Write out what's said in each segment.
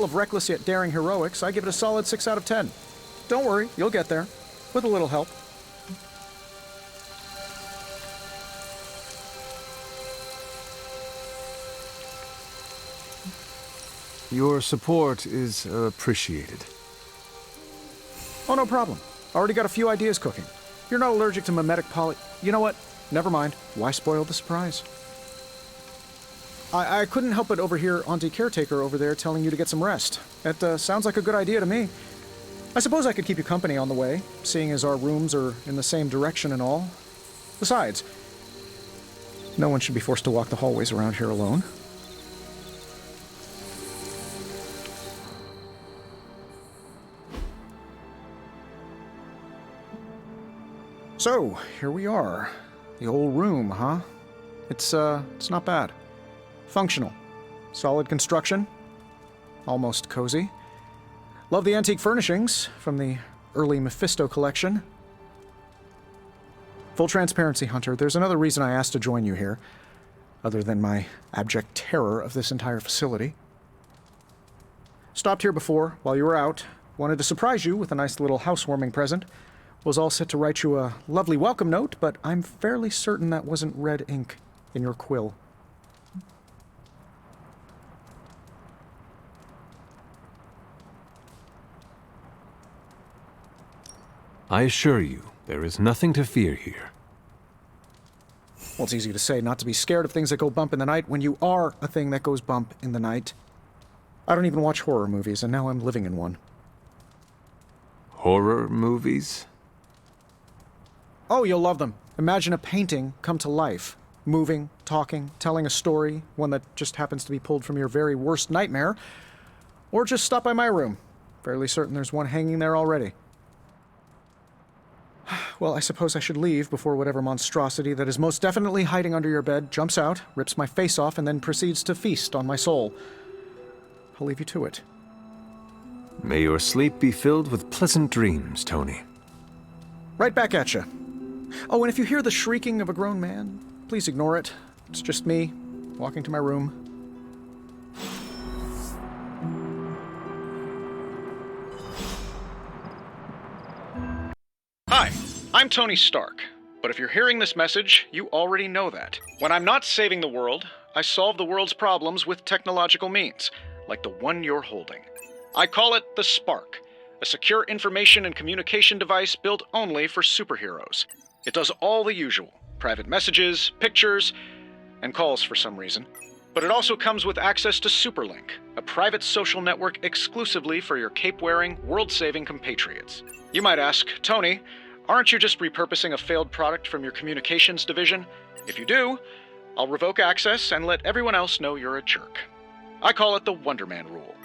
of reckless yet daring heroics, I give it a solid 6 out of 10. Don't worry, you'll get there. With a little help. Your support is appreciated. Oh, no problem. Already got a few ideas cooking. You're not allergic to mimetic poly... You know what? Never mind. Why spoil the surprise? I couldn't help but overhear Auntie Caretaker over there telling you to get some rest. That sounds like a good idea to me. I suppose I could keep you company on the way, seeing as our rooms are in the same direction and all. Besides, no one should be forced to walk the hallways around here alone. So, here we are. The old room, huh? It's not bad. Functional. Solid construction. Almost cozy. Love the antique furnishings from the early Mephisto collection. Full transparency, Hunter, there's another reason I asked to join you here, other than my abject terror of this entire facility. Stopped here before, while you were out. Wanted to surprise you with a nice little housewarming present. Was all set to write you a lovely welcome note, but I'm fairly certain that wasn't red ink in your quill. I assure you, there is nothing to fear here. Well, it's easy to say not to be scared of things that go bump in the night when you are a thing that goes bump in the night. I don't even watch horror movies, and now I'm living in one. Horror movies? Oh, you'll love them. Imagine a painting come to life. Moving, talking, telling a story, one that just happens to be pulled from your very worst nightmare. Or just stop by my room. Fairly certain there's one hanging there already. Well, I suppose I should leave before whatever monstrosity that is most definitely hiding under your bed jumps out, rips my face off, and then proceeds to feast on my soul. I'll leave you to it. May your sleep be filled with pleasant dreams, Tony. Right back at you. Oh, and if you hear the shrieking of a grown man, please ignore it. It's just me, walking to my room. Hi, I'm Tony Stark. But if you're hearing this message, you already know that. When I'm not saving the world, I solve the world's problems with technological means, like the one you're holding. I call it the Spark, a secure information and communication device built only for superheroes. It does all the usual, private messages, pictures, and calls for some reason. But it also comes with access to Superlink, a private social network exclusively for your cape-wearing, world-saving compatriots. You might ask, Tony, aren't you just repurposing a failed product from your communications division? If you do, I'll revoke access and let everyone else know you're a jerk. I call it the Wonder Man rule.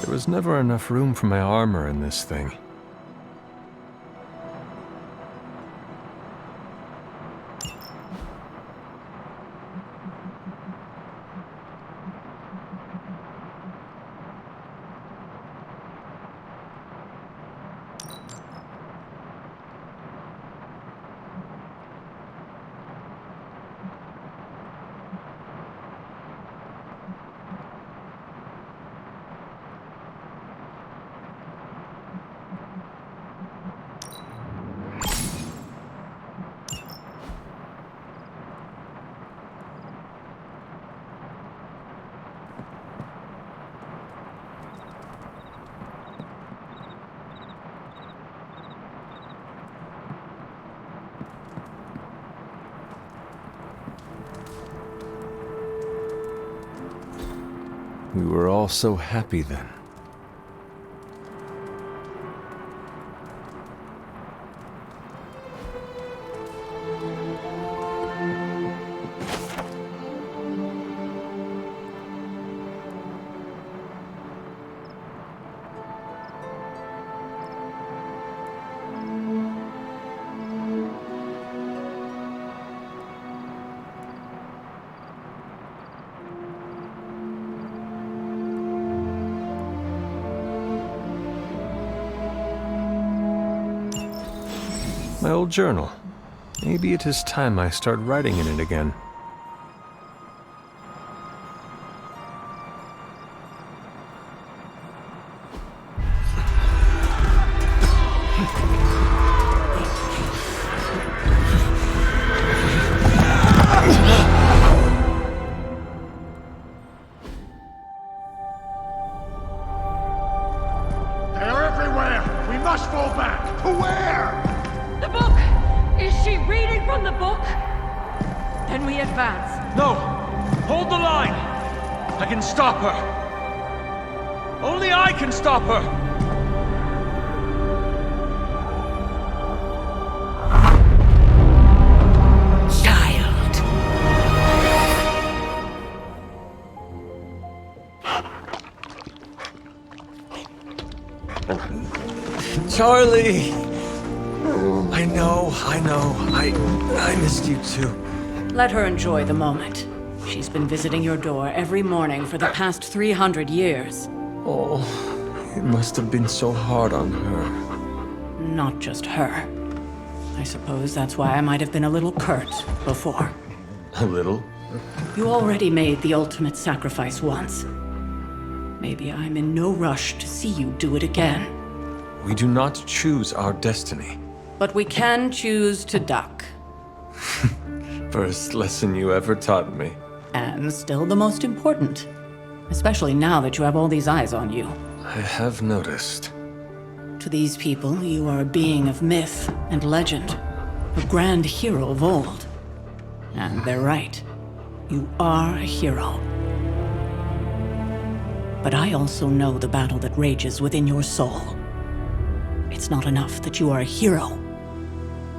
There was never enough room for my armor in this thing. We were all so happy then. My old journal. Maybe it is time I start writing in it again. They're everywhere! We must fall back! To where? The book! Is she reading from the book? Then we advance. No! Hold the line! I can stop her! Only I can stop her! Child. Charlie! I know. I missed you too. Let her enjoy the moment. She's been visiting your door every morning for the past 300 years. Oh, it must have been so hard on her. Not just her. I suppose that's why I might have been a little curt before. A little? You already made the ultimate sacrifice once. Maybe I'm in no rush to see you do it again. We do not choose our destiny. But we can choose to duck. First lesson you ever taught me. And still the most important. Especially now that you have all these eyes on you. I have noticed. To these people, you are a being of myth and legend. A grand hero of old. And they're right. You are a hero. But I also know the battle that rages within your soul. It's not enough that you are a hero.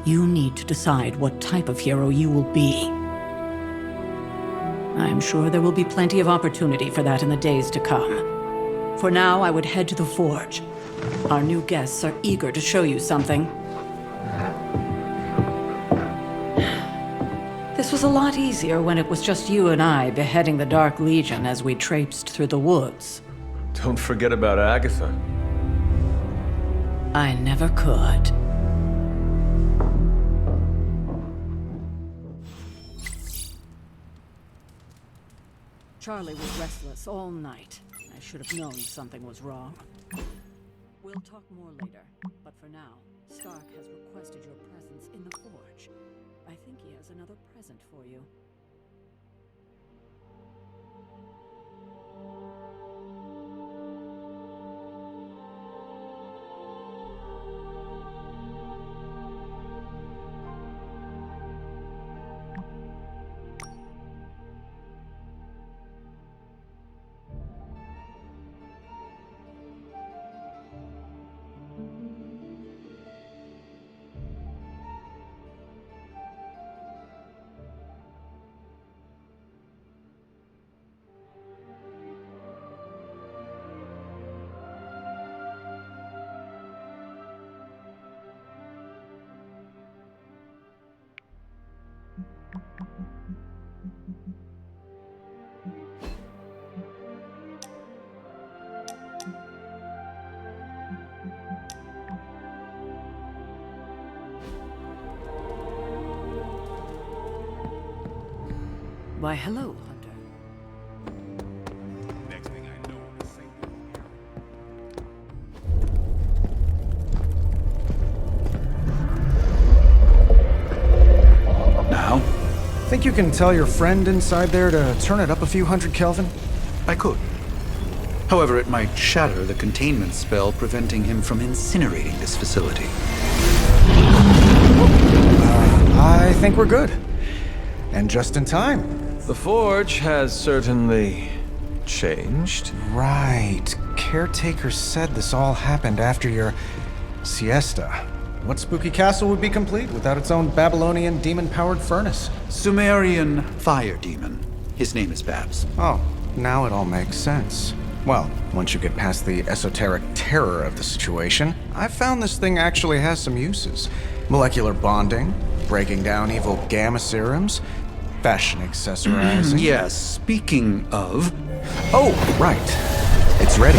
You need to decide what type of hero you will be. I'm sure there will be plenty of opportunity for that in the days to come. For now, I would head to the Forge. Our new guests are eager to show you something. This was a lot easier when it was just you and I beheading the Dark Legion as we traipsed through the woods. Don't forget about Agatha. I never could. Charlie was restless all night. I should have known something was wrong. We'll talk more later, but for now, Stark has requested your presence in the Forge. I think he has another present for you. Why, hello, Hunter. Next thing I know, I'm single. Now? Think you can tell your friend inside there to turn it up a few hundred Kelvin? I could. However, it might shatter the containment spell preventing him from incinerating this facility. I think we're good. And just in time. The Forge has certainly changed. Right. Caretaker said this all happened after your siesta. What spooky castle would be complete without its own Babylonian demon-powered furnace? Sumerian fire demon. His name is Babs. Oh, now it all makes sense. Well, once you get past the esoteric terror of the situation, I've found this thing actually has some uses. Molecular bonding, breaking down evil gamma serums, fashion accessorizing. Yes, speaking of... Oh, right. It's ready.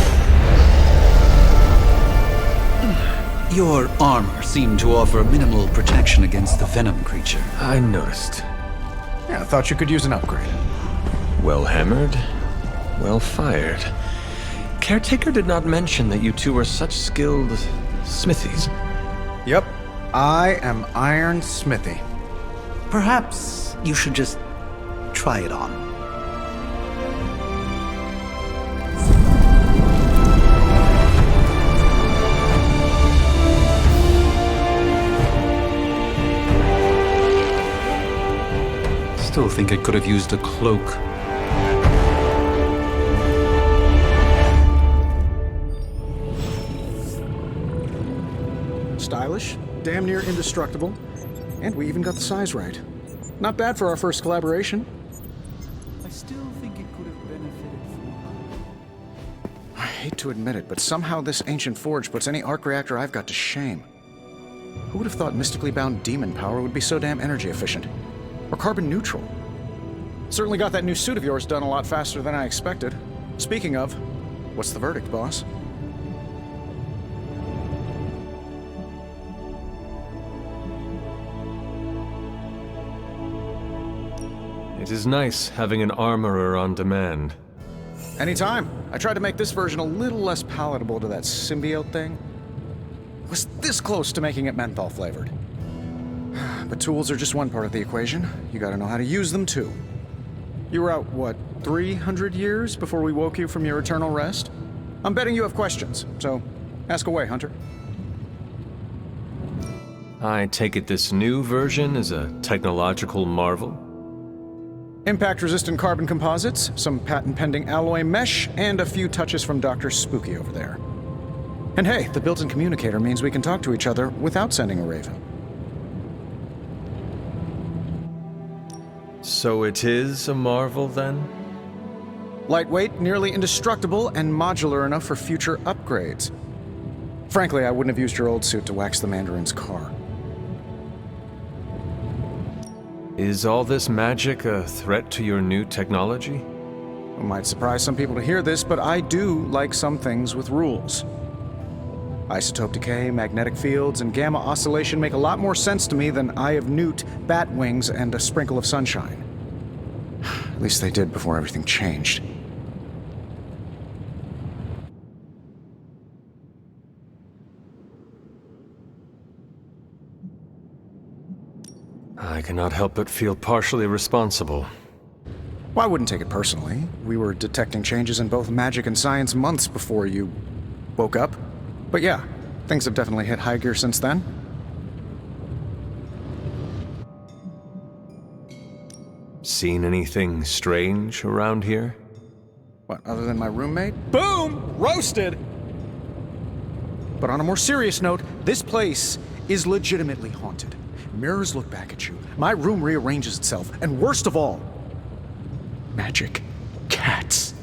Your armor seemed to offer minimal protection against the venom creature. I noticed. Yeah, I thought you could use an upgrade. Well hammered, well fired. Caretaker did not mention that you two are such skilled smithies. Yep, I am Iron Smithy. Perhaps you should just try it on. Still think it could have used a cloak. Stylish, damn near indestructible, and we even got the size right. Not bad for our first collaboration. I still think it could have benefited from... I hate to admit it, but somehow this ancient forge puts any arc reactor I've got to shame. Who would have thought mystically bound demon power would be so damn energy efficient? Or carbon neutral? Certainly got that new suit of yours done a lot faster than I expected. Speaking of, what's the verdict, boss? It is nice having an armorer on demand. Anytime. I tried to make this version a little less palatable to that symbiote thing. Was this close to making it menthol flavored. But tools are just one part of the equation. You gotta know how to use them too. You were out, what, 300 years before we woke you from your eternal rest? I'm betting you have questions, so ask away, Hunter. I take it this new version is a technological marvel? Impact-resistant carbon composites, some patent-pending alloy mesh, and a few touches from Dr. Spooky over there. And hey, the built-in communicator means we can talk to each other without sending a raven. So it is a marvel, then? Lightweight, nearly indestructible, and modular enough for future upgrades. Frankly, I wouldn't have used your old suit to wax the Mandarin's car. Is all this magic a threat to your new technology? It might surprise some people to hear this, but I do like some things with rules. Isotope decay, magnetic fields, and gamma oscillation make a lot more sense to me than Eye of Newt, bat wings, and a sprinkle of sunshine. At least they did before everything changed. I cannot help but feel partially responsible. Well, I wouldn't take it personally. We were detecting changes in both magic and science months before you woke up. But yeah, things have definitely hit high gear since then. Seen anything strange around here? What, other than my roommate? Boom! Roasted! But on a more serious note, this place is legitimately haunted. Mirrors look back at you, my room rearranges itself, and worst of all, magic cats.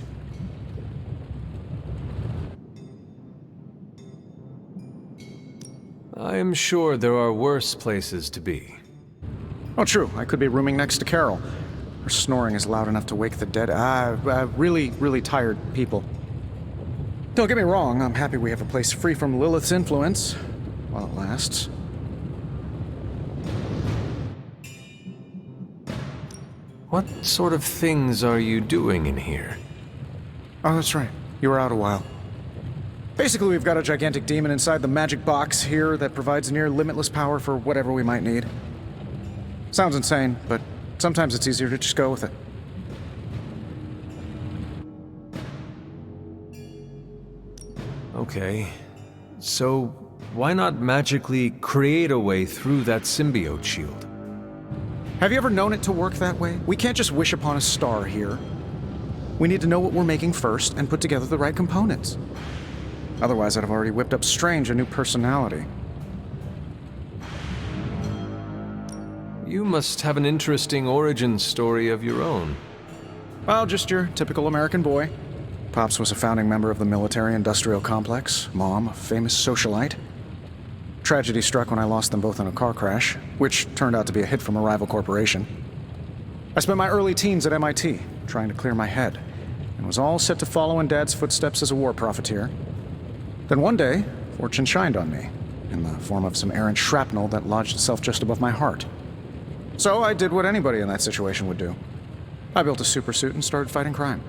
I am sure there are worse places to be. Oh, true. I could be rooming next to Carol. Her snoring is loud enough to wake the dead. Really, really tired people. Don't get me wrong, I'm happy we have a place free from Lilith's influence, while it lasts. What sort of things are you doing in here? Oh, that's right. You were out a while. Basically, we've got a gigantic demon inside the magic box here that provides near limitless power for whatever we might need. Sounds insane, but sometimes it's easier to just go with it. Okay. So, why not magically create a way through that symbiote shield? Have you ever known it to work that way? We can't just wish upon a star here. We need to know what we're making first and put together the right components. Otherwise, I'd have already whipped up Strange a new personality. You must have an interesting origin story of your own. Well, just your typical American boy. Pops was a founding member of the military-industrial complex. Mom, a famous socialite. Tragedy struck when I lost them both in a car crash, which turned out to be a hit from a rival corporation. I spent my early teens at MIT, trying to clear my head, and was all set to follow in Dad's footsteps as a war profiteer. Then one day, fortune shined on me, in the form of some errant shrapnel that lodged itself just above my heart. So I did what anybody in that situation would do. I built a supersuit and started fighting crime.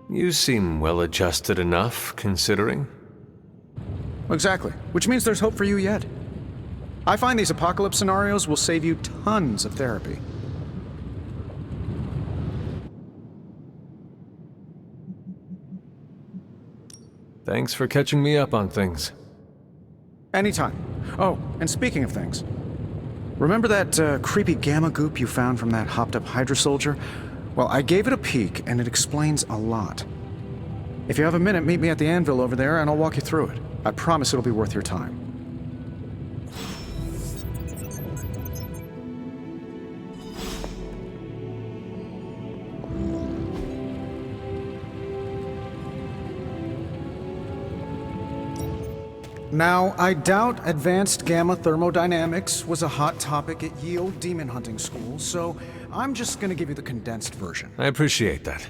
You seem well-adjusted enough, considering. Exactly, which means there's hope for you yet. I find these apocalypse scenarios will save you tons of therapy. Thanks for catching me up on things. Anytime. Oh, and speaking of things, remember that creepy gamma goop you found from that hopped-up Hydra soldier? Well, I gave it a peek, and it explains a lot. If you have a minute, meet me at the anvil over there, and I'll walk you through it. I promise it'll be worth your time. Now, I doubt advanced gamma thermodynamics was a hot topic at Yield Demon Hunting School, so I'm just gonna give you the condensed version. I appreciate that.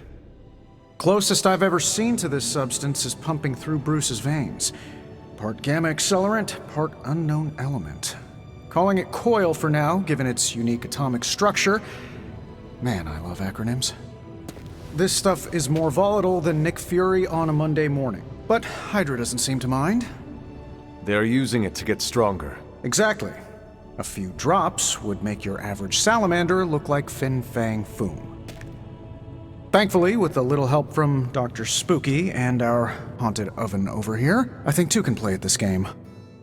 Closest I've ever seen to this substance is pumping through Bruce's veins. Part gamma accelerant, part unknown element. Calling it Coil for now, given its unique atomic structure. Man, I love acronyms. This stuff is more volatile than Nick Fury on a Monday morning. But Hydra doesn't seem to mind. They're using it to get stronger. Exactly. A few drops would make your average salamander look like Fin Fang Foom. Thankfully, with a little help from Dr. Spooky and our haunted oven over here, I think two can play at this game.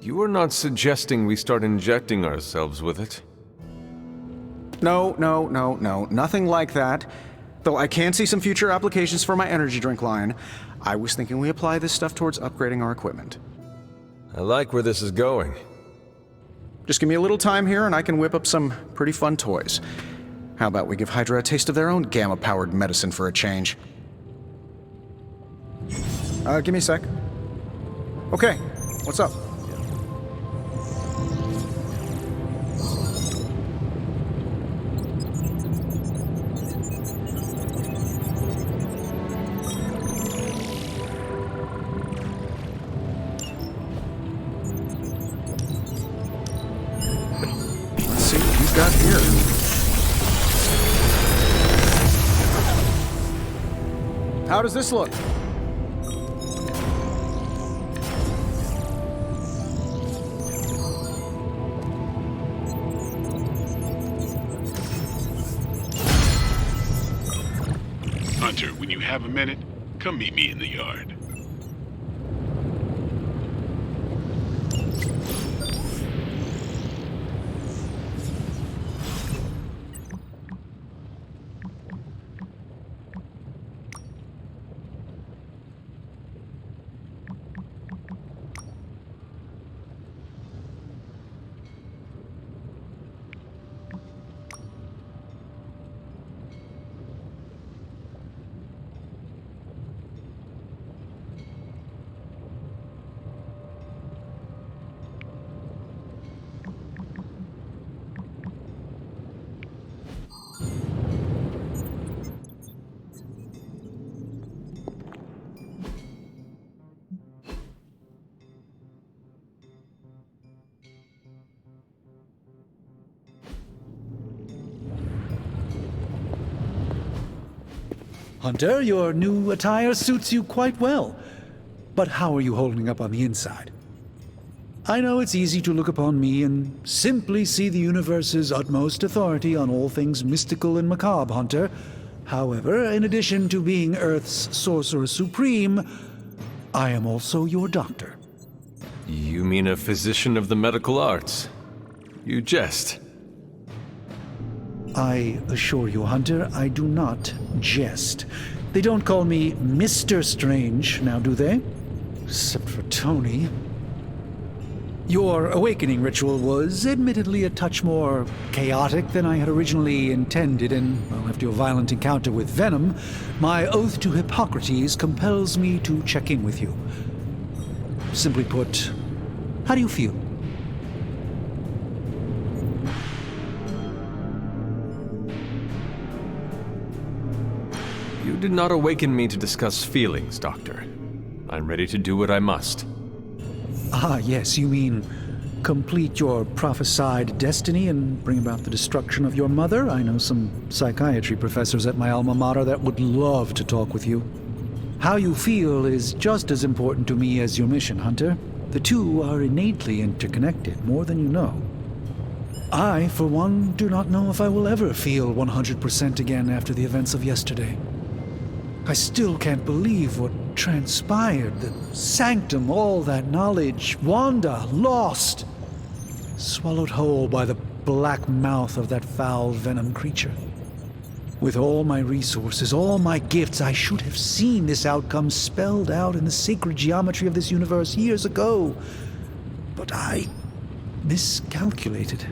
You are not suggesting we start injecting ourselves with it? No, nothing like that. Though I can see some future applications for my energy drink line. I was thinking we apply this stuff towards upgrading our equipment. I like where this is going. Just give me a little time here and I can whip up some pretty fun toys. How about we give Hydra a taste of their own gamma-powered medicine for a change? Give me a sec. Okay, what's up? Let's see what you've got here. How does this look? Hunter, when you have a minute, come meet me in the yard. Hunter, your new attire suits you quite well. But how are you holding up on the inside? I know it's easy to look upon me and simply see the universe's utmost authority on all things mystical and macabre, Hunter. However, in addition to being Earth's Sorcerer Supreme, I am also your doctor. You mean a physician of the medical arts? You jest. I assure you, Hunter, I do not jest. They don't call me Mr. Strange, now do they? Except for Tony. Your awakening ritual was admittedly a touch more chaotic than I had originally intended, and, well, after your violent encounter with Venom, my oath to Hippocrates compels me to check in with you. Simply put, how do you feel? You did not awaken me to discuss feelings, Doctor. I'm ready to do what I must. Ah, yes, you mean complete your prophesied destiny and bring about the destruction of your mother? I know some psychiatry professors at my alma mater that would love to talk with you. How you feel is just as important to me as your mission, Hunter. The two are innately interconnected, more than you know. I, for one, do not know if I will ever feel 100% again after the events of yesterday. I still can't believe what transpired. The sanctum, all that knowledge, Wanda, lost. Swallowed whole by the black mouth of that foul venom creature. With all my resources, all my gifts, I should have seen this outcome spelled out in the sacred geometry of this universe years ago. But I miscalculated.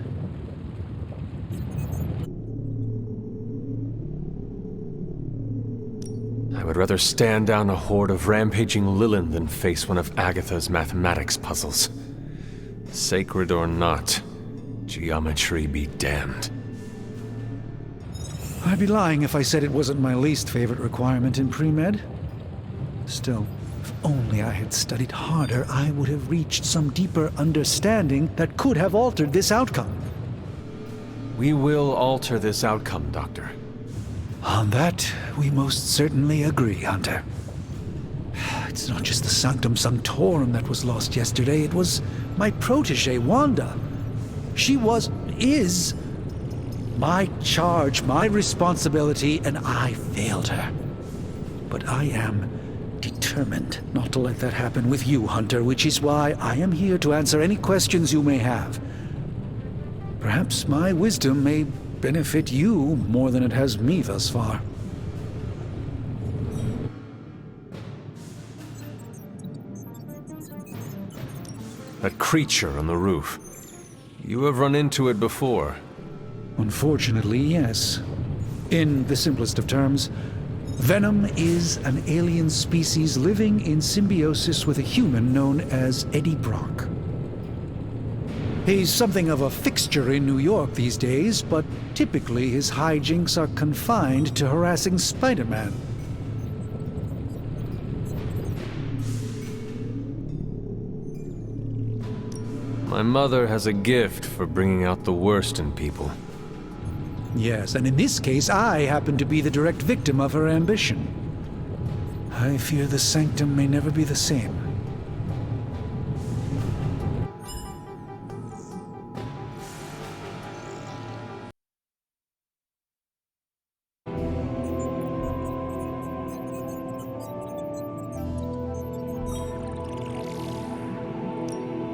I would rather stand down a horde of rampaging Lilin than face one of Agatha's mathematics puzzles. Sacred or not, geometry be damned. I'd be lying if I said it wasn't my least favorite requirement in pre-med. Still, if only I had studied harder, I would have reached some deeper understanding that could have altered this outcome. We will alter this outcome, Doctor. On that, we most certainly agree, Hunter. It's not just the Sanctum Sanctorum that was lost yesterday, it was my protege, Wanda. She is my charge, my responsibility, and I failed her. But I am determined not to let that happen with you, Hunter, which is why I am here to answer any questions you may have. Perhaps my wisdom may benefit you more than it has me thus far. That creature on the roof. You have run into it before. Unfortunately, yes. In the simplest of terms, Venom is an alien species living in symbiosis with a human known as Eddie Brock. He's something of a fixture in New York these days, but typically his hijinks are confined to harassing Spider-Man. My mother has a gift for bringing out the worst in people. Yes, and in this case, I happen to be the direct victim of her ambition. I fear the Sanctum may never be the same.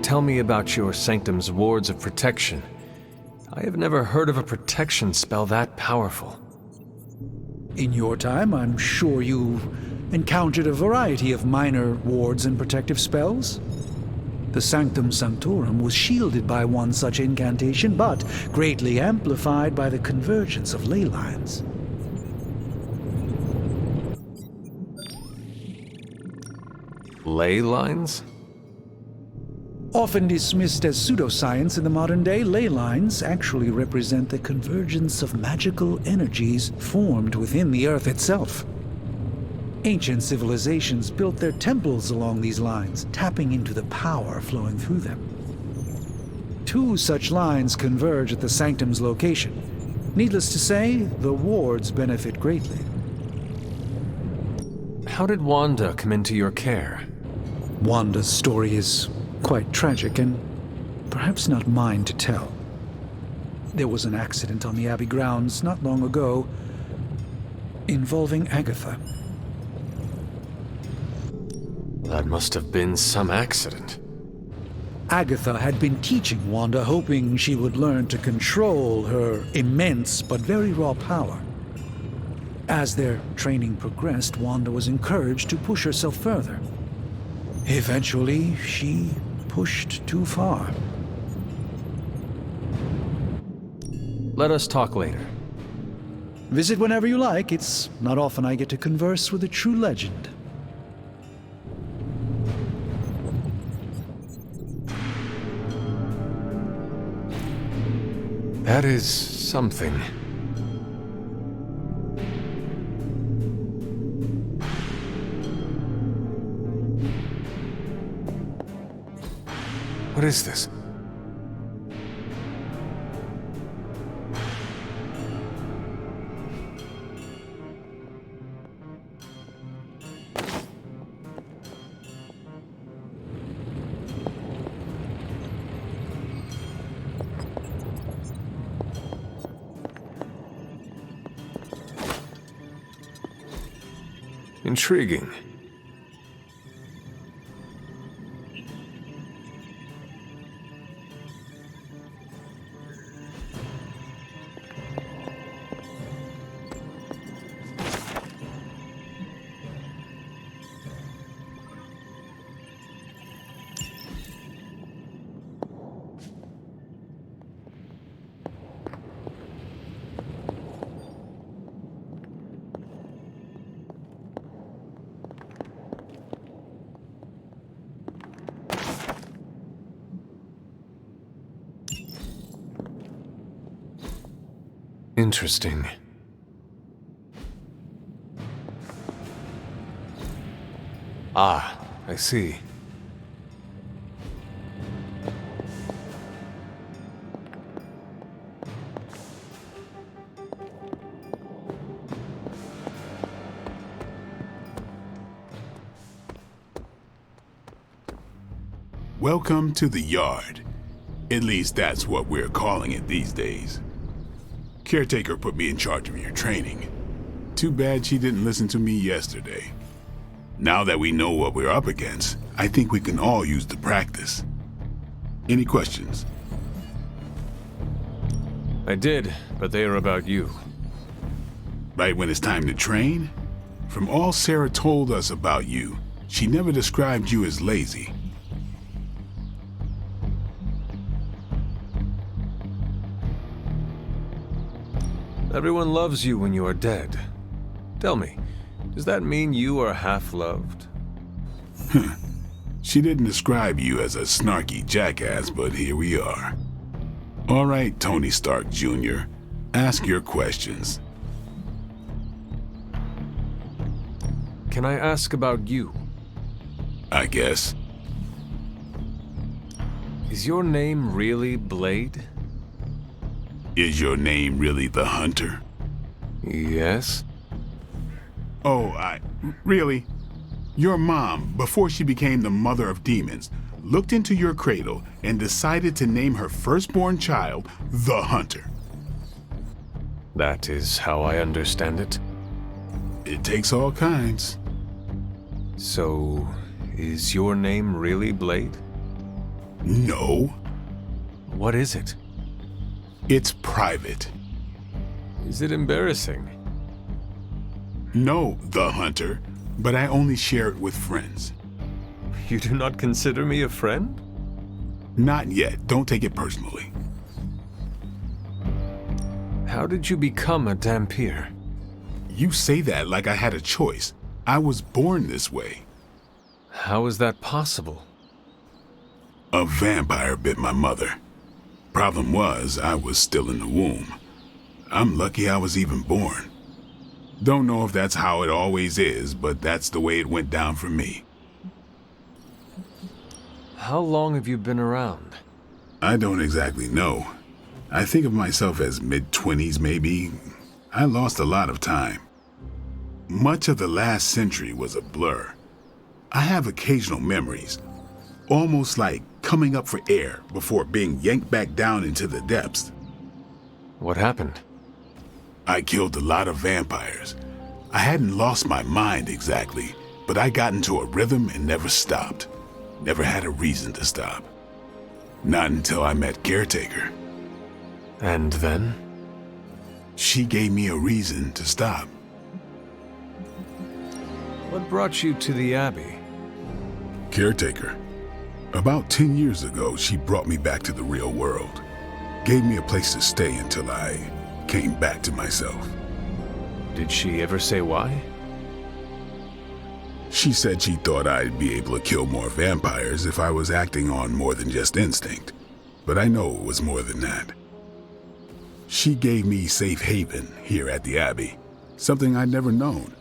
Tell me about your Sanctum's wards of protection. I have never heard of a protection spell that powerful. In your time, I'm sure you encountered a variety of minor wards and protective spells. The Sanctum Sanctorum was shielded by one such incantation, but greatly amplified by the convergence of ley lines. Ley lines? Often dismissed as pseudoscience in the modern day, ley lines actually represent the convergence of magical energies formed within the Earth itself. Ancient civilizations built their temples along these lines, tapping into the power flowing through them. 2 such lines converge at the Sanctum's location. Needless to say, the wards benefit greatly. How did Wanda come into your care? Wanda's story is quite tragic and perhaps not mine to tell. There was an accident on the Abbey grounds not long ago involving Agatha. That must have been some accident. Agatha had been teaching Wanda, hoping she would learn to control her immense but very raw power. As their training progressed, Wanda was encouraged to push herself further. Eventually, she pushed too far. Let us talk later. Visit whenever you like. It's not often I get to converse with a true legend. That is something. What is this? Intriguing. Interesting. Ah, I see. Welcome to the yard. At least that's what we're calling it these days. Caretaker put me in charge of your training. Too bad she didn't listen to me yesterday. Now that we know what we're up against, I think we can all use the practice. Any questions? I did, but they are about you. Right when it's time to train? From all Sarah told us about you, she never described you as lazy. Everyone loves you when you are dead. Tell me, does that mean you are half-loved? She didn't describe you as a snarky jackass, but here we are. All right, Tony Stark Jr., ask your questions. Can I ask about you? I guess. Is your name really Blade? Is your name really the Hunter? Yes. Oh, really? Your mom, before she became the mother of demons, looked into your cradle and decided to name her firstborn child the Hunter. That is how I understand it. It takes all kinds. So, is your name really Blade? No. What is it? It's private. Is it embarrassing? No, the Hunter, but I only share it with friends. You do not consider me a friend? Not yet. Don't take it personally. How did you become a Dhampir? You say that like I had a choice. I was born this way. How is that possible? A vampire bit my mother. Problem was, I was still in the womb. I'm lucky I was even born. Don't know if that's how it always is, but that's the way it went down for me. How long have you been around? I don't exactly know. I think of myself as mid-20s maybe. I lost a lot of time. Much of the last century was a blur. I have occasional memories, almost like coming up for air before being yanked back down into the depths. What happened? I killed a lot of vampires. I hadn't lost my mind exactly, but I got into a rhythm and never stopped. Never had a reason to stop. Not until I met Caretaker. And then? She gave me a reason to stop. What brought you to the Abbey? Caretaker. About 10 years ago, she brought me back to the real world. Gave me a place to stay until I came back to myself. Did she ever say why? She said she thought I'd be able to kill more vampires if I was acting on more than just instinct. But I know it was more than that. She gave me safe haven here at the Abbey, something I'd never known.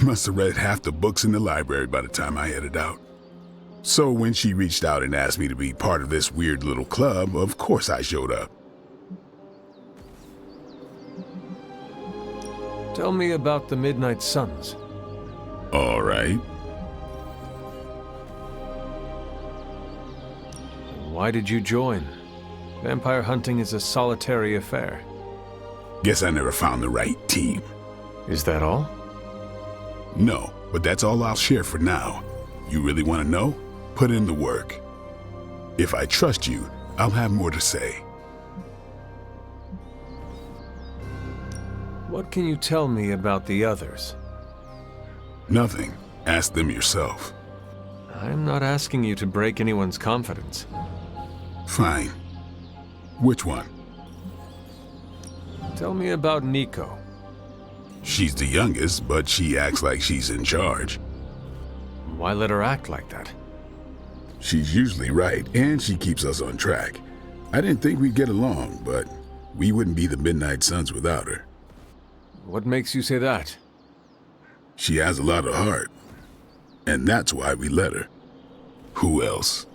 Must have read half the books in the library by the time I headed out. So when she reached out and asked me to be part of this weird little club, of course I showed up. Tell me about the Midnight Suns. All right. Why did you join? Vampire hunting is a solitary affair. Guess I never found the right team. Is that all? No, but that's all I'll share for now. You really want to know? Put in the work. If I trust you, I'll have more to say. What can you tell me about the others? Nothing. Ask them yourself. I'm not asking you to break anyone's confidence. Fine. Which one? Tell me about Nico. She's the youngest, but she acts like she's in charge. Why let her act like that? She's usually right, and she keeps us on track. I didn't think we'd get along, but we wouldn't be the Midnight Suns without her. What makes you say that? She has a lot of heart, and that's why we let her. Who else?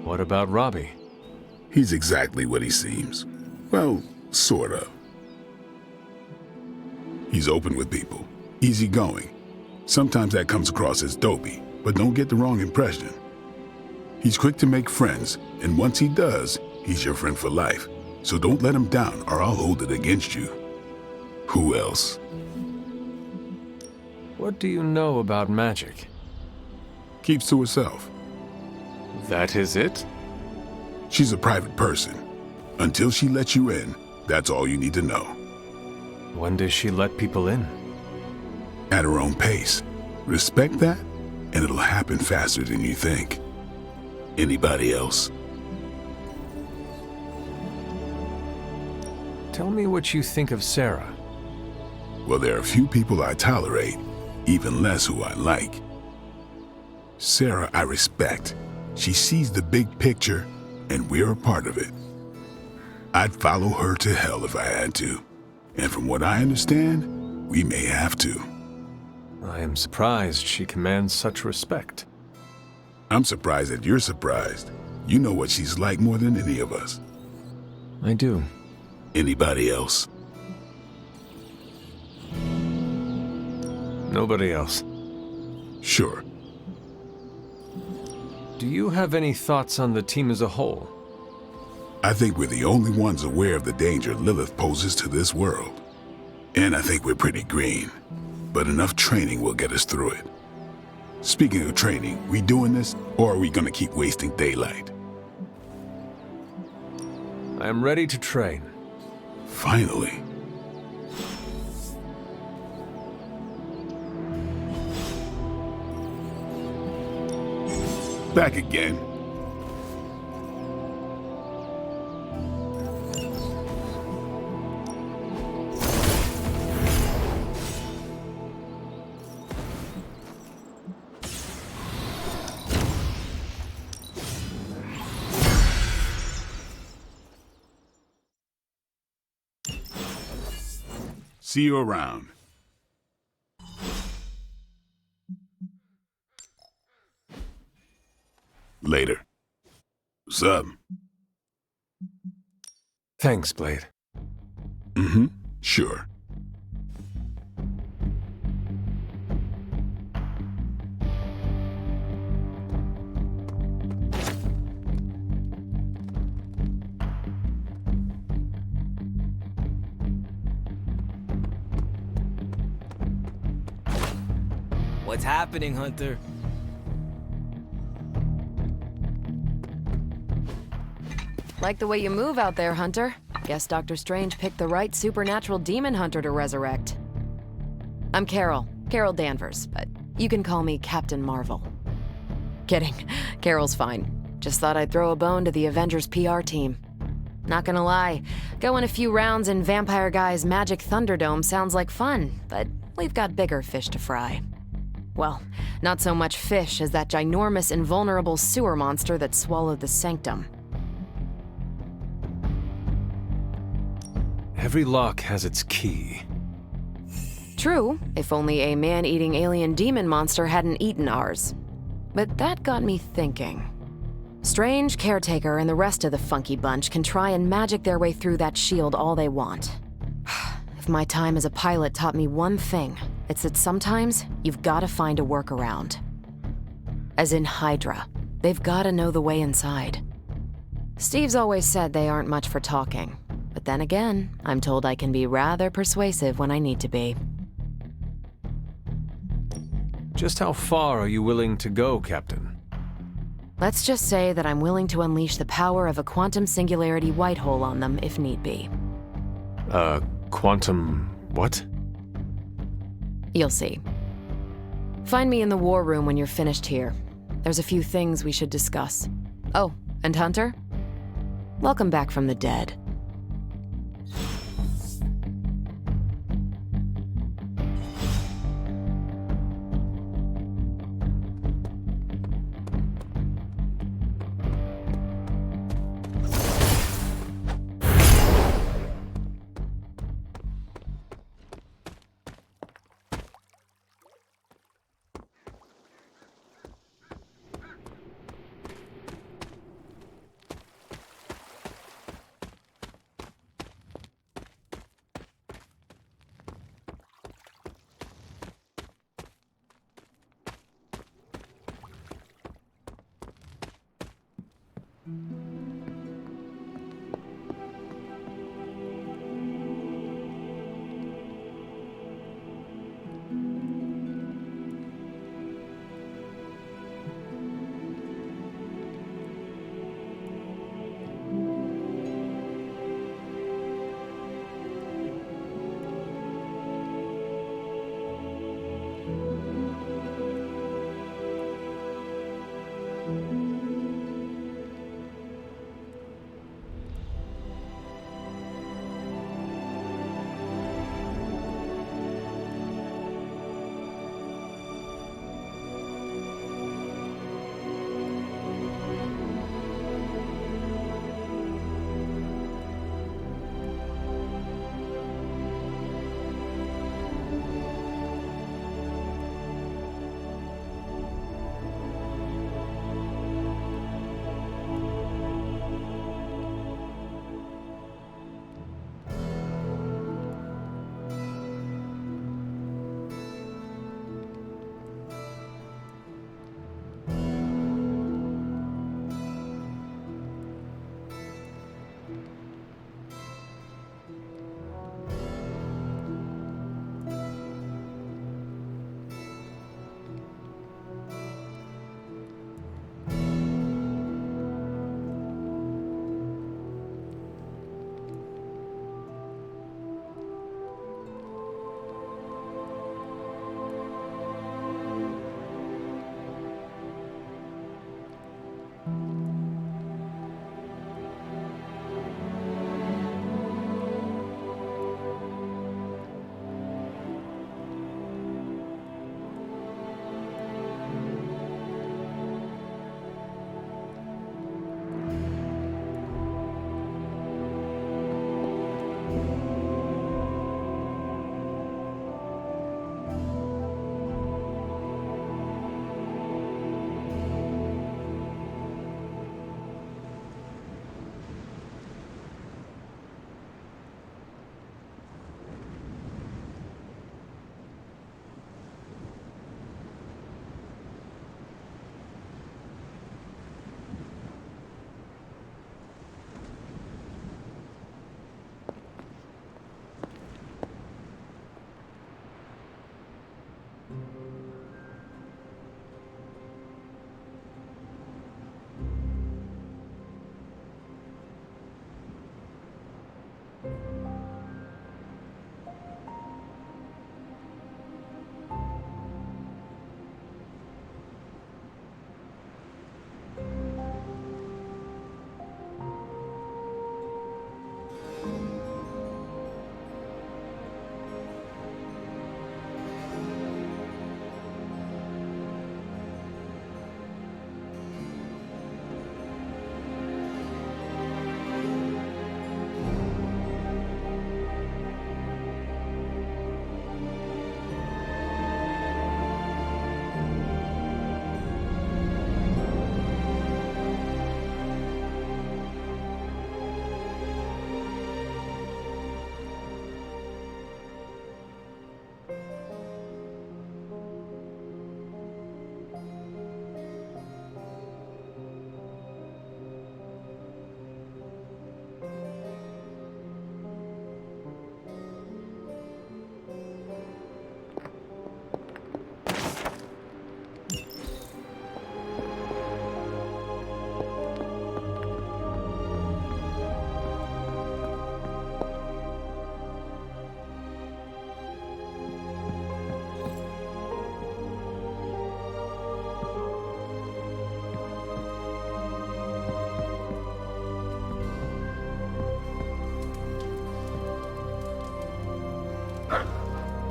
What about Robbie? He's exactly what he seems. Well, sort of. He's open with people, easygoing. Sometimes that comes across as dopey, but don't get the wrong impression. He's quick to make friends, and once he does, he's your friend for life. So don't let him down or I'll hold it against you. Who else? What do you know about magic? Keeps to herself. That is it? She's a private person. Until she lets you in, that's all you need to know. When does she let people in? At her own pace. Respect that, and it'll happen faster than you think. Anybody else? Tell me what you think of Sarah. Well, there are a few people I tolerate, even less who I like. Sarah I respect. She sees the big picture, and we're a part of it. I'd follow her to hell if I had to. And from what I understand, we may have to. I am surprised she commands such respect. I'm surprised that you're surprised. You know what she's like more than any of us. I do. Anybody else? Nobody else. Sure. Do you have any thoughts on the team as a whole? I think we're the only ones aware of the danger Lilith poses to this world. And I think we're pretty green. But enough training will get us through it. Speaking of training, we doing this, or are we gonna keep wasting daylight? I am ready to train. Finally. Back again. See you around. Later. What's up? Thanks, Blade. Mm-hmm. Sure. What's happening, Hunter? Like the way you move out there, Hunter. Guess Dr. Strange picked the right supernatural demon hunter to resurrect. I'm Carol Danvers, but you can call me Captain Marvel. Kidding, Carol's fine. Just thought I'd throw a bone to the Avengers PR team. Not gonna lie, going a few rounds in Vampire Guy's Magic Thunderdome sounds like fun, but we've got bigger fish to fry. Well, not so much fish as that ginormous invulnerable sewer monster that swallowed the Sanctum. Every lock has its key. True, if only a man-eating alien demon monster hadn't eaten ours. But that got me thinking. Strange, Caretaker, and the rest of the funky bunch can try and magic their way through that shield all they want. If my time as a pilot taught me one thing, it's that sometimes you've gotta find a workaround. As in Hydra, they've gotta know the way inside. Steve's always said they aren't much for talking, but then again, I'm told I can be rather persuasive when I need to be. Just how far are you willing to go, Captain? Let's just say that I'm willing to unleash the power of a quantum singularity white hole on them if need be. Quantum... what? You'll see. Find me in the war room when you're finished here. There's a few things we should discuss. Oh, and Hunter? Welcome back from the dead.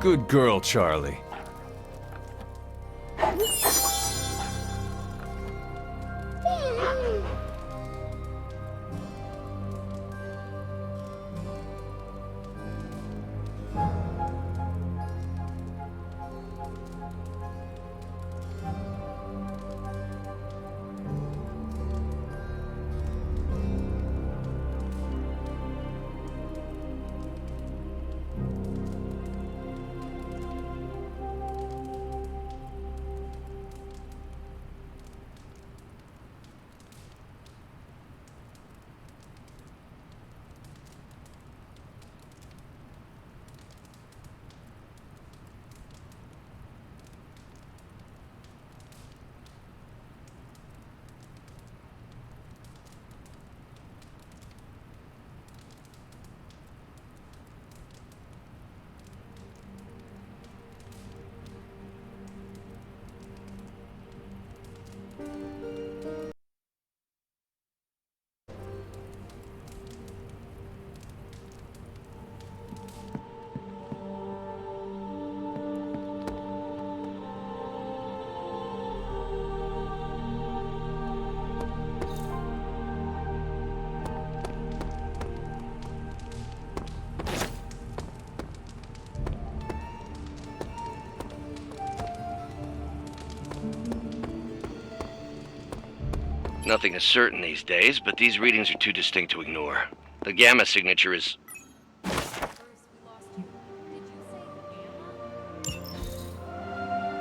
Good girl, Charlie. Nothing is certain these days, but these readings are too distinct to ignore. The gamma signature is...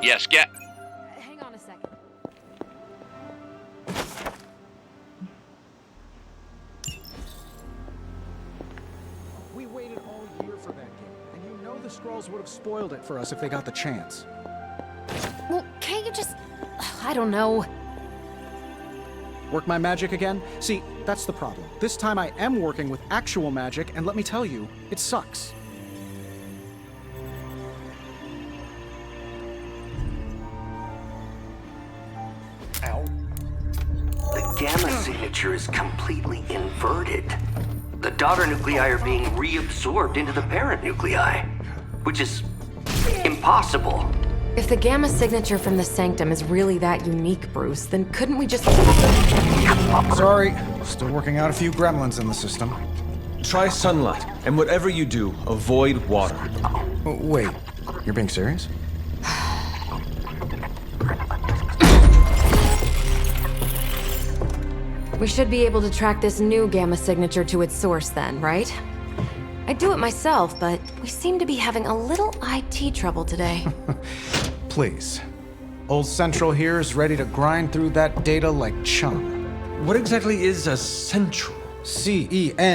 Yes, Hang on a second. We waited all year for that game, and you know the Skrulls would have spoiled it for us if they got the chance. Well, can't you just... I don't know. Work my magic again? See, that's the problem. This time I am working with actual magic, and let me tell you, it sucks. Ow. The gamma signature is completely inverted. The daughter nuclei are being reabsorbed into the parent nuclei, which is impossible. If the gamma signature from the Sanctum is really that unique, Bruce, then couldn't we just... Sorry, still working out a few gremlins in the system. Try sunlight, and whatever you do, avoid water. Oh, wait, you're being serious? We should be able to track this new gamma signature to its source then, right? I'd do it myself, but we seem to be having a little IT trouble today. Please. Old Central here is ready to grind through that data like chum. What exactly is a central? CENTRAL.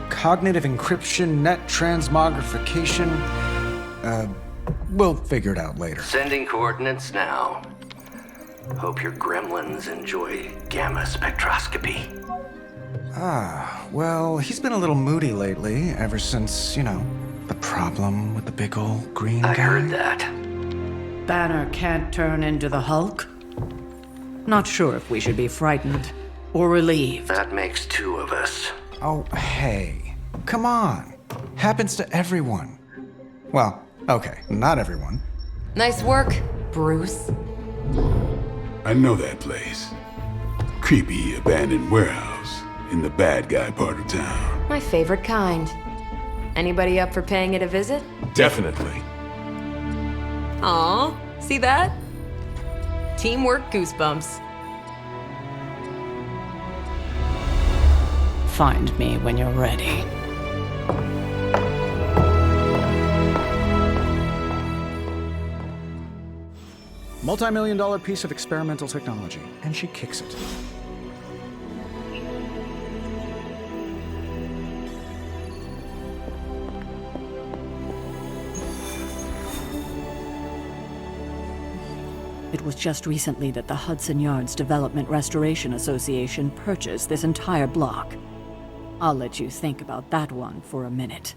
Cognitive encryption, net transmogrification. We'll figure it out later. Sending coordinates now. Hope your gremlins enjoy gamma spectroscopy. Well, he's been a little moody lately, ever since, you know, the problem with the big old green guy. I heard that. Banner can't turn into the Hulk? Not sure if we should be frightened or relieved. That makes two of us. Oh, hey. Come on. Happens to everyone. Well, okay, not everyone. Nice work, Bruce. I know that place. Creepy abandoned warehouse in the bad guy part of town. My favorite kind. Anybody up for paying it a visit? Definitely. Aw, see that? Teamwork goosebumps. Find me when you're ready. Multi-million-dollar piece of experimental technology, and she kicks it. It was just recently that the Hudson Yards Development Restoration Association purchased this entire block. I'll let you think about that one for a minute.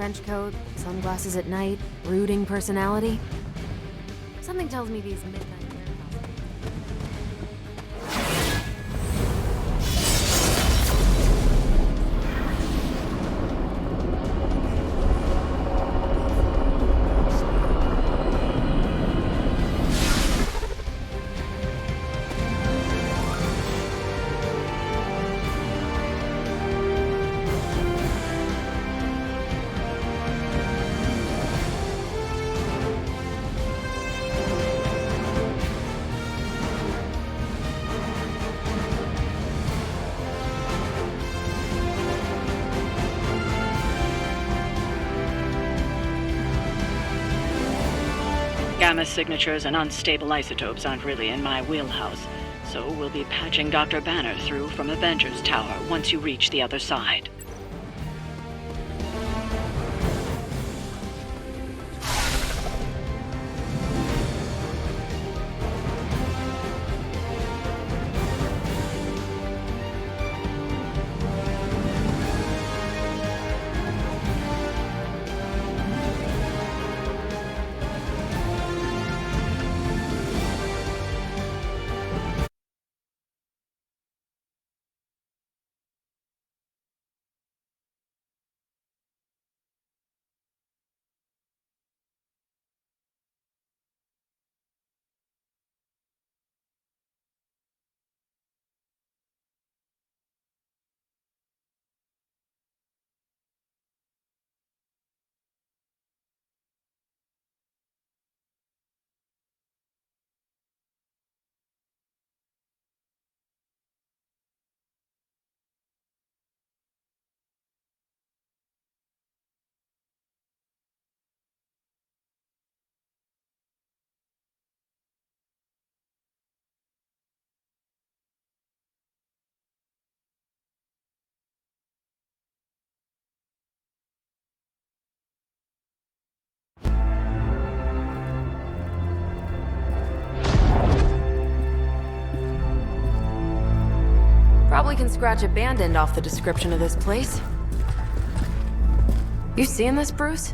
trench coat, sunglasses at night, brooding personality. Something tells me these midnight warehouses... Gamma signatures and unstable isotopes aren't really in my wheelhouse, so we'll be patching Dr. Banner through from Avengers Tower once you reach the other side. Probably can scratch abandoned off the description of this place. You seeing this, Bruce?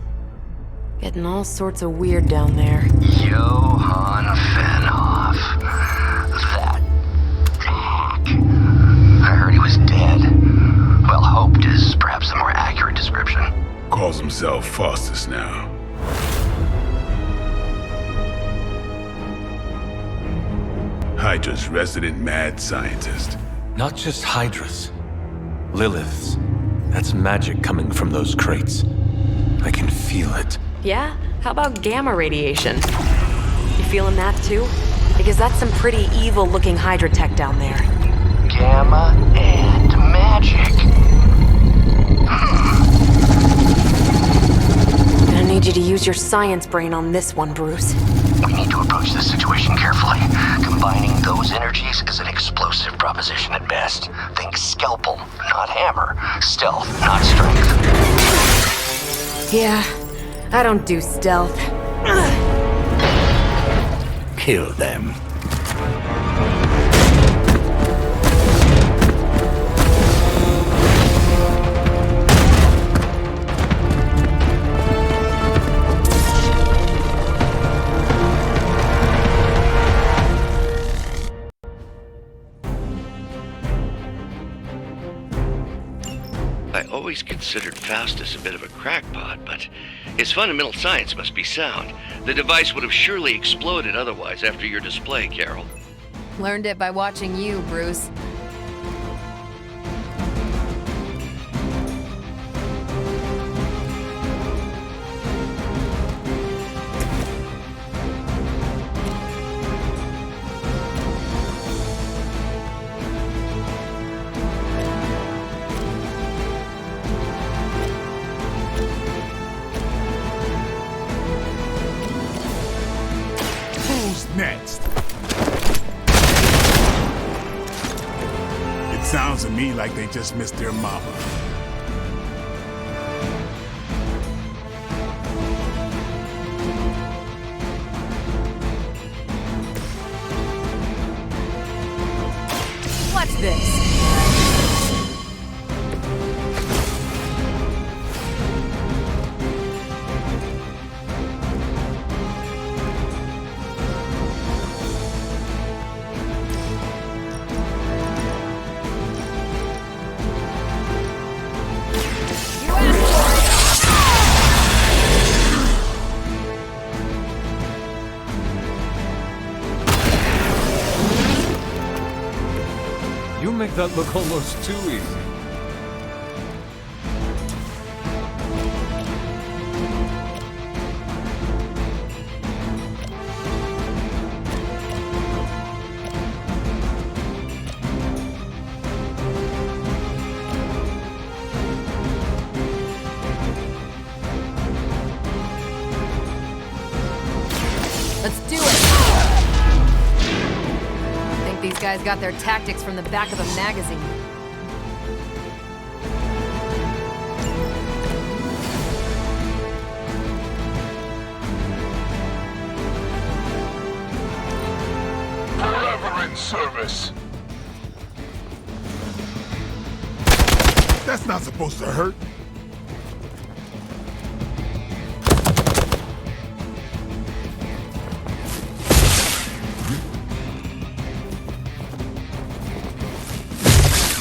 Getting all sorts of weird down there. Johann Fenhoff. That hack. I heard he was dead. Well, hoped is perhaps the more accurate description. Calls himself Faustus now. Hydra's resident mad scientist. Not just Hydra's. Lilith's. That's magic coming from those crates. I can feel it. Yeah? How about gamma radiation? You feeling that too? Because that's some pretty evil-looking Hydra tech down there. Gamma and magic. Gonna need you to use your science brain on this one, Bruce. We need to approach this situation carefully. Combining those energies is an explosive proposition at best. Think scalpel, not hammer. Stealth, not strength. Yeah, I don't do stealth. Kill them. I always considered Faustus a bit of a crackpot, but his fundamental science must be sound. The device would have surely exploded otherwise after your display, Carol. Learned it by watching you, Bruce. Next. It sounds to me like they just missed their mama. Watch this. You make that look almost too easy. Let's do it! I think these guys got their tactics from the back of a magazine. Forever in service. That's not supposed to hurt.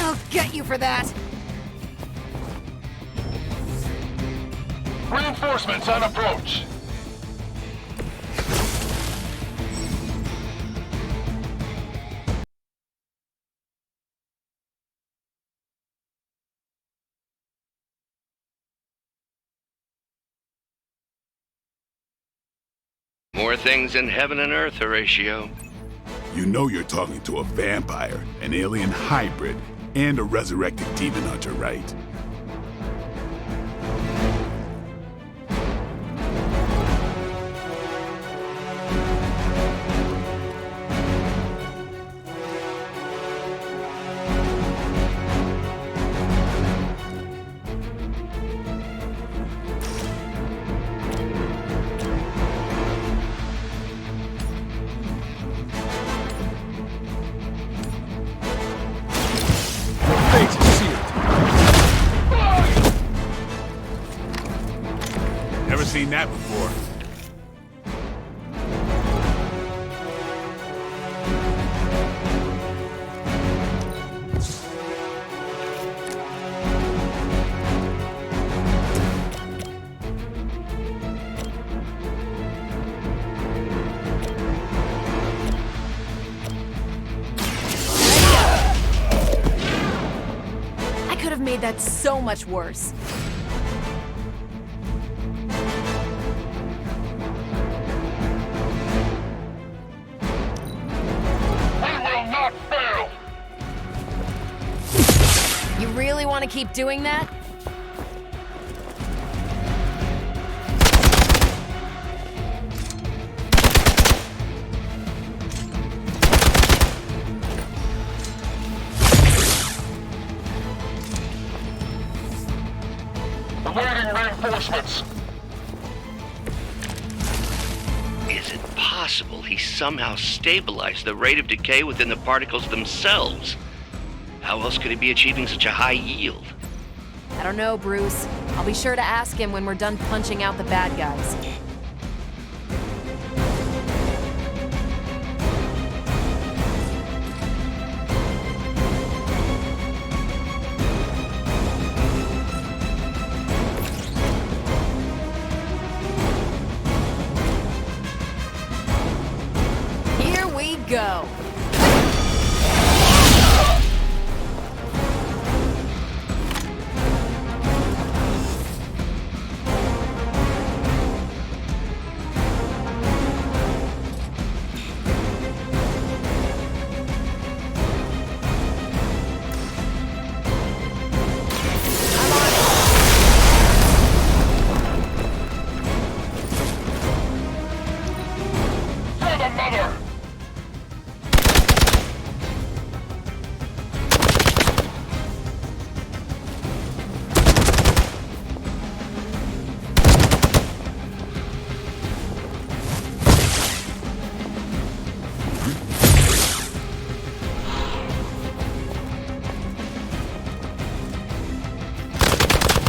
I'll get you for that! Reinforcements on approach. More things in heaven and earth, Horatio. You know you're talking to a vampire, an alien hybrid, and a resurrected demon hunter, right? Never seen that before. I could have made that so much worse. You really want to keep doing that? Awaiting reinforcements. Is it possible he somehow stabilized the rate of decay within the particles themselves? How else could he be achieving such a high yield? I don't know, Bruce. I'll be sure to ask him when we're done punching out the bad guys. Here we go.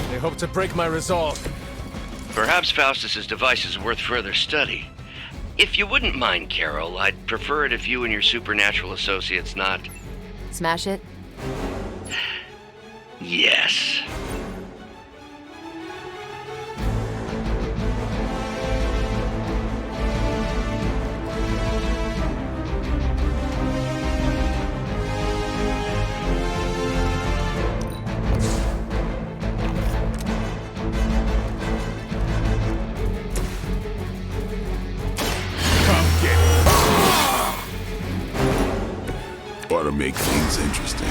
They hope to break my resolve. Perhaps Faustus's device is worth further study. If you wouldn't mind, Carol, I'd prefer it if you and your supernatural associates not... Smash it? Yes. Ought to make things interesting.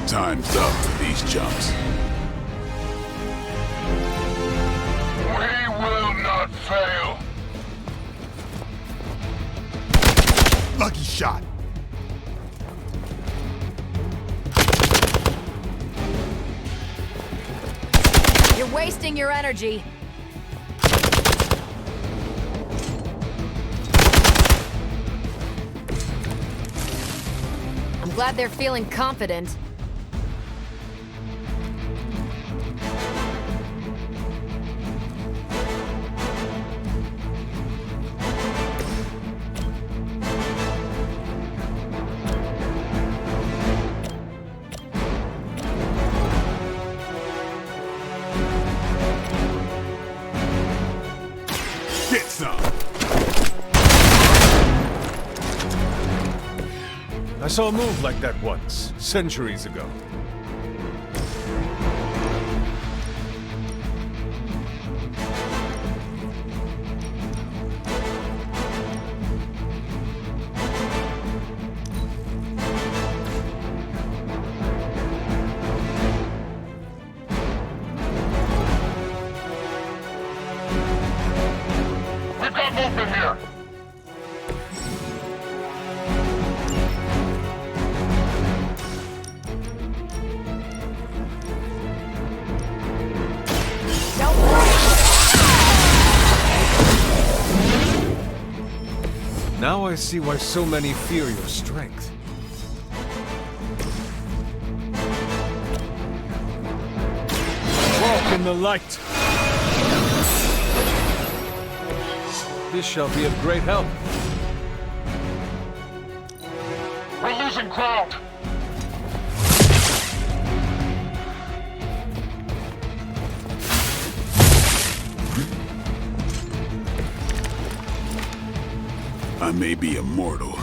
Time's up for these chumps. We will not fail. Lucky shot. You're wasting your energy. I'm glad they're feeling confident. Get some. I saw a move like that once, centuries ago. We've got movement here. Now I see why so many fear your strength. Walk in the light. This shall be of great help. We're losing ground. I may be immortal,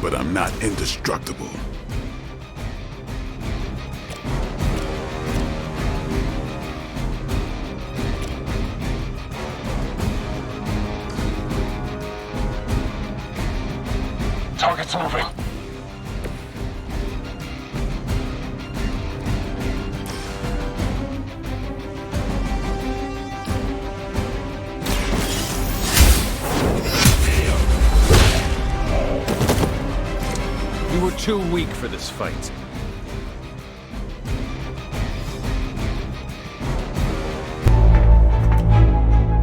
but I'm not indestructible. Target's moving. You were too weak for this fight.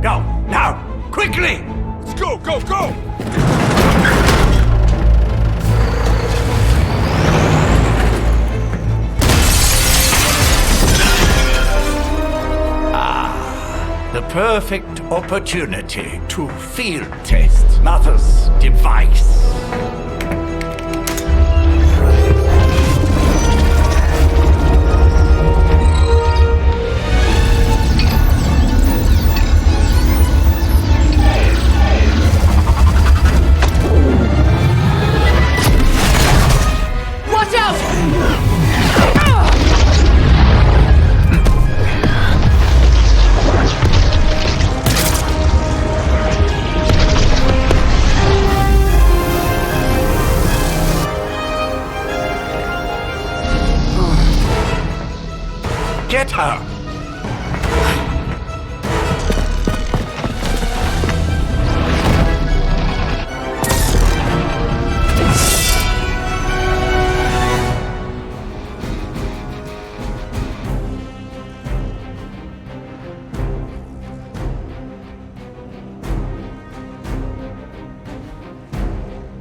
Go, now, quickly! Let's go, go, go! The perfect opportunity to field test Mother's device. Watch out! Get her!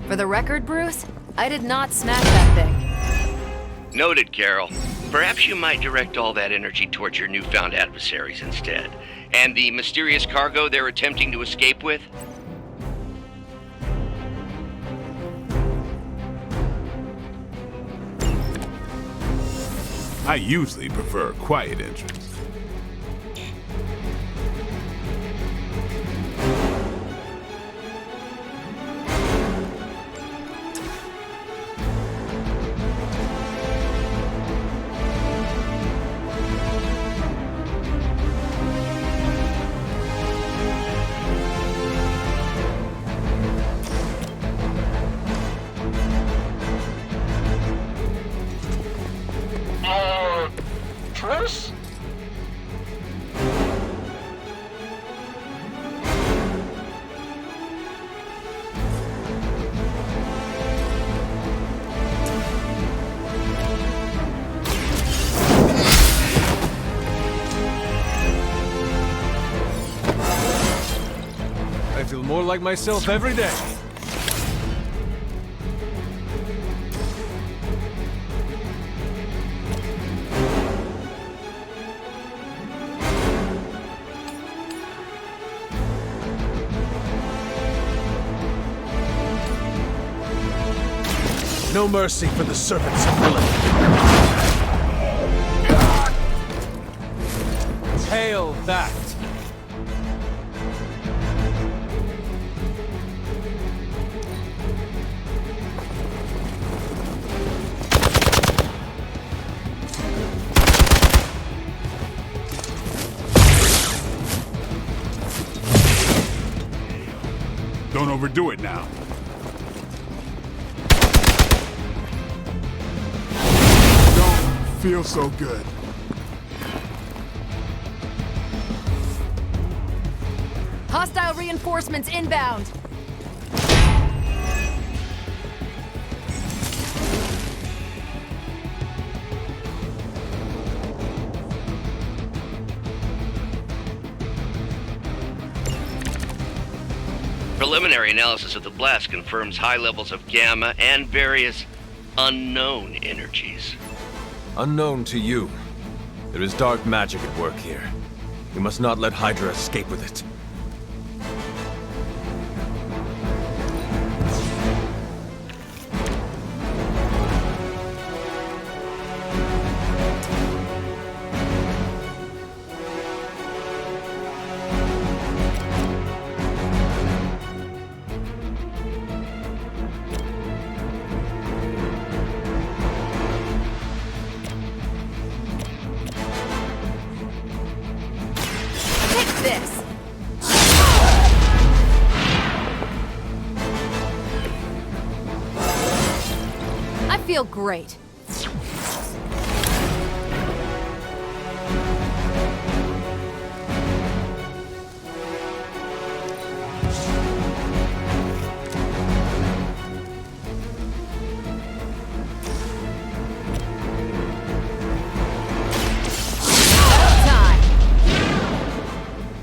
For the record, Bruce, I did not smash that thing. Noted, Carol. Perhaps you might direct all that energy towards your newfound adversaries instead. And the mysterious cargo they're attempting to escape with? I usually prefer a quiet entrance. Triss? I feel more like myself every day. No mercy for the servants of Lilith. Hail that! Don't overdo it now. Don't feel so good. Hostile reinforcements inbound! Preliminary analysis of the blast confirms high levels of gamma and various unknown energies. Unknown to you. There is dark magic at work here. We must not let Hydra escape with it. This! I feel great.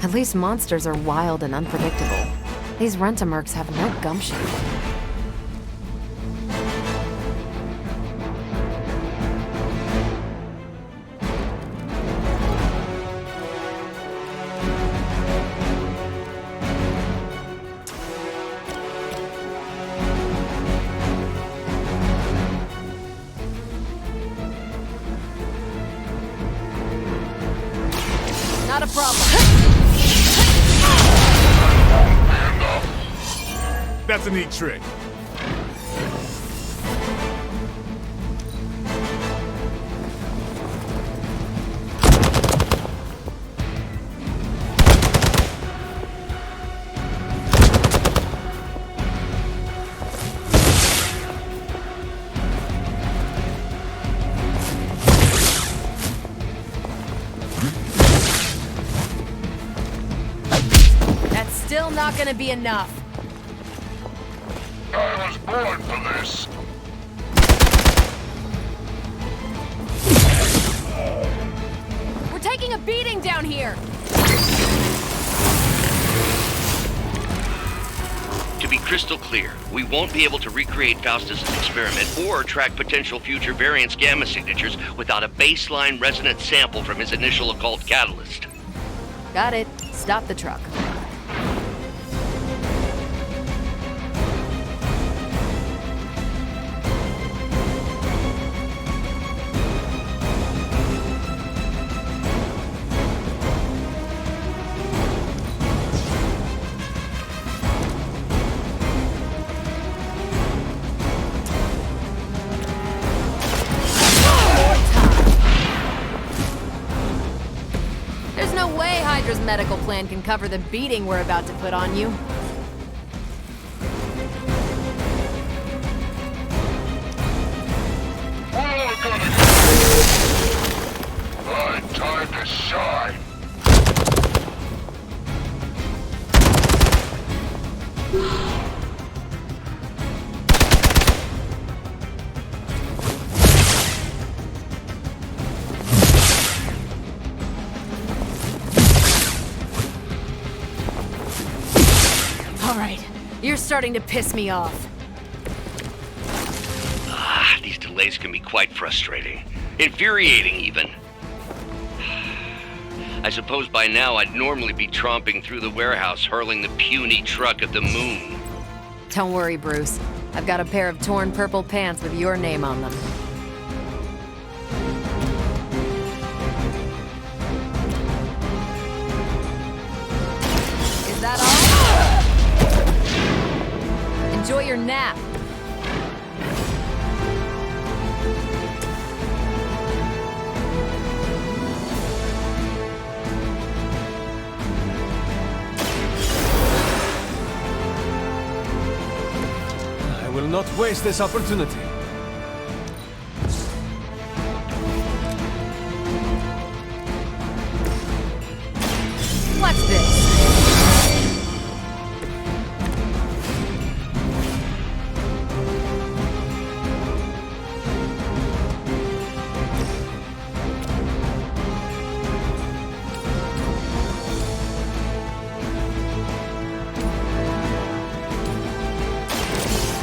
At least monsters are wild and unpredictable. These Rent-A-Mercs have no gumption. Not a problem. That's a neat trick. That's still not gonna be enough. I was born for this. We're taking a beating down here! To be crystal clear, we won't be able to recreate Faustus' experiment or track potential future variance gamma signatures without a baseline resonance sample from his initial occult catalyst. Got it. Stop the truck. medical plan can cover the beating we're about to put on you. We're gonna get time to shine. All right, you're starting to piss me off. These delays can be quite frustrating. Infuriating, even. I suppose by now I'd normally be tromping through the warehouse hurling the puny truck at the moon. Don't worry, Bruce. I've got a pair of torn purple pants with your name on them. Is that all? Enjoy your nap. I will not waste this opportunity. What's this?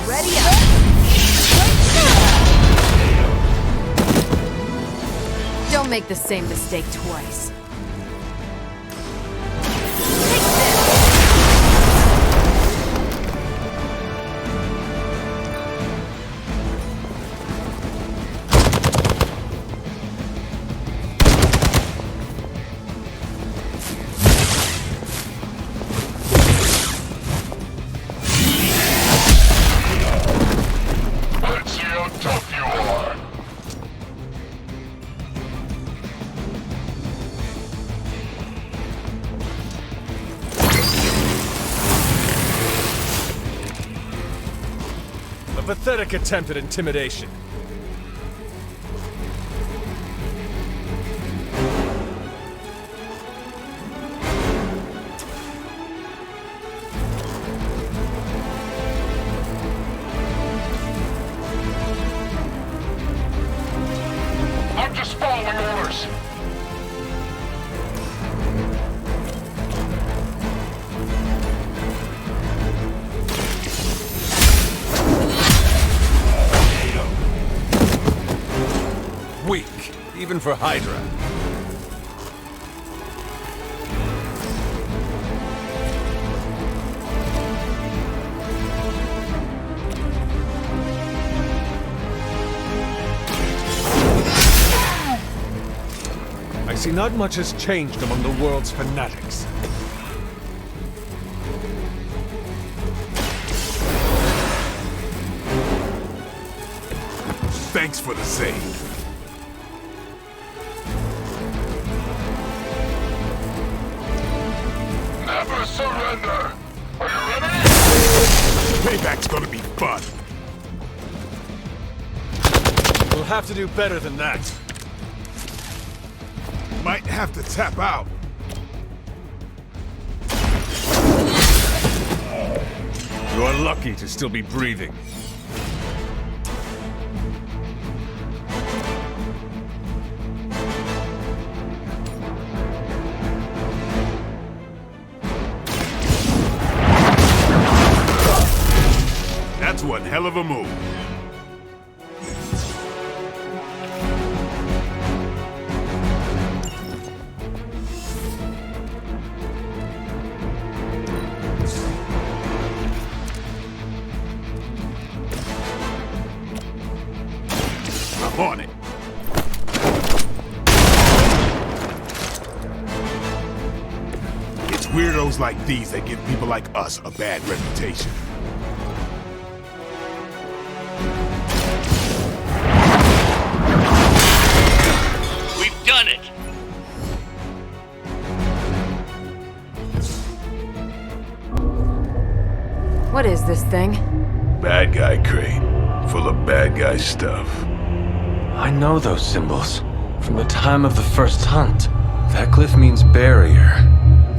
Ready up! Don't make the same mistake twice. Let's see how tough you are. A pathetic attempt at intimidation. I'm just following orders. Weak, even for Hydra. I see not much has changed among the world's fanatics. Thanks for the save. Never surrender. Are you ready? Payback's gonna be fun. We'll have to do better than that. Might have to tap out. You are lucky to still be breathing. That's one hell of a move. I'm on it. It's weirdos like these that give people like us a bad reputation. We've done it! What is this thing? Bad guy crate, full of bad guy stuff. I know those symbols from the time of the first hunt. That glyph means barrier.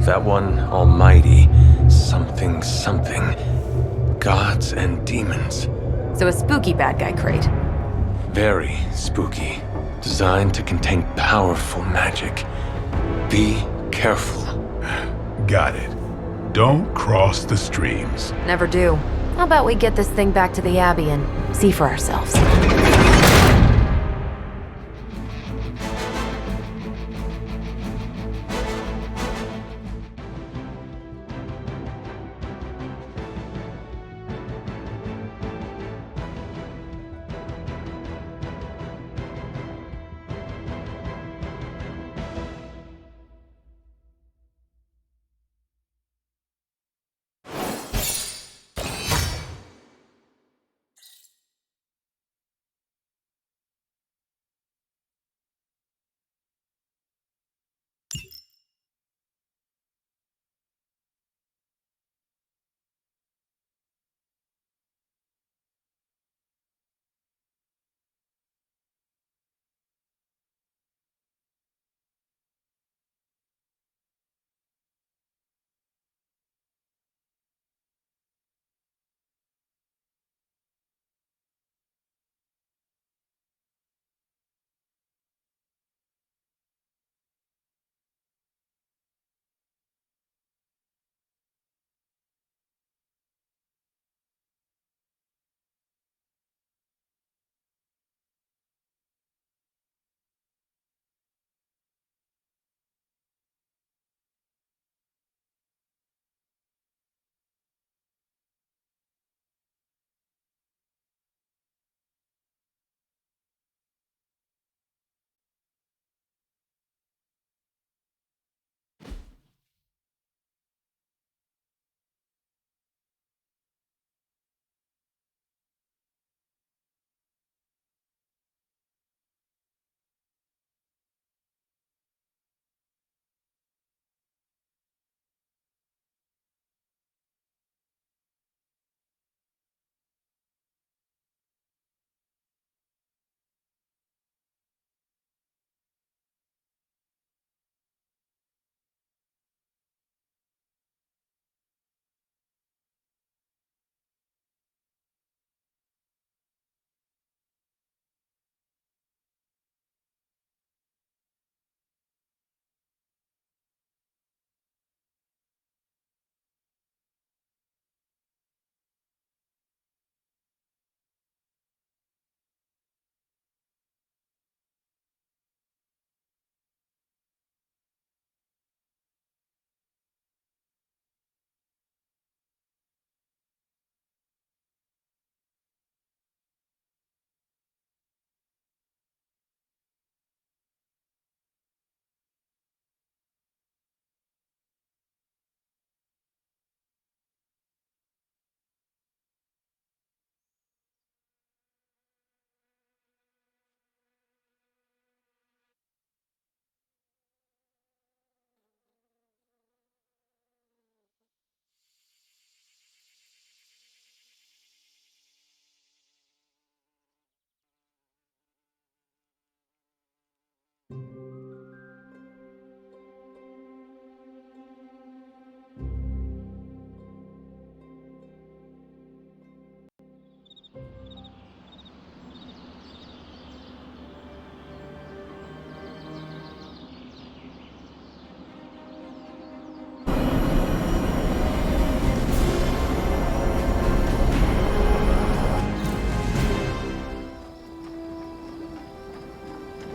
That one, almighty. Something, something. Gods and demons. So a spooky bad guy crate. Very spooky. Designed to contain powerful magic. Be careful. Got it. Don't cross the streams. Never do. How about we get this thing back to the Abbey and see for ourselves?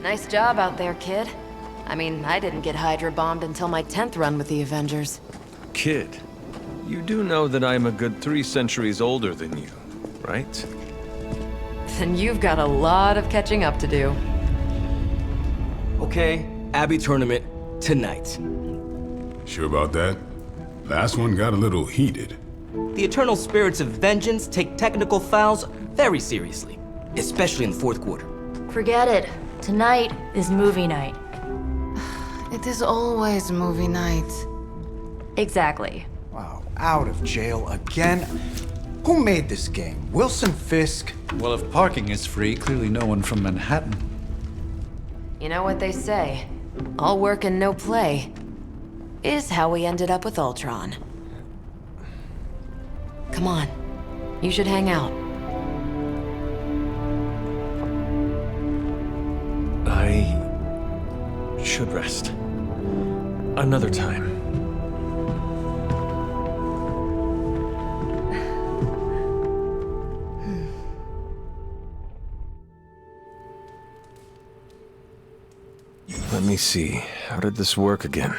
Nice job out there, kid. I mean, I didn't get Hydra bombed until my 10th run with the Avengers. Kid, you do know that I'm a good 3 centuries older than you, right? Then you've got a lot of catching up to do. Okay, Abbey tournament tonight. Sure about that? Last one got a little heated. The Eternal Spirits of Vengeance take technical fouls very seriously, especially in the fourth quarter. Forget it. Tonight is movie night. It is always movie night. Exactly. Wow, out of jail again? Who made this game? Wilson Fisk? Well, if parking is free, clearly no one from Manhattan. You know what they say? All work and no play is how we ended up with Ultron. Come on. You should hang out. I should rest. Another time. Let me see. How did this work again?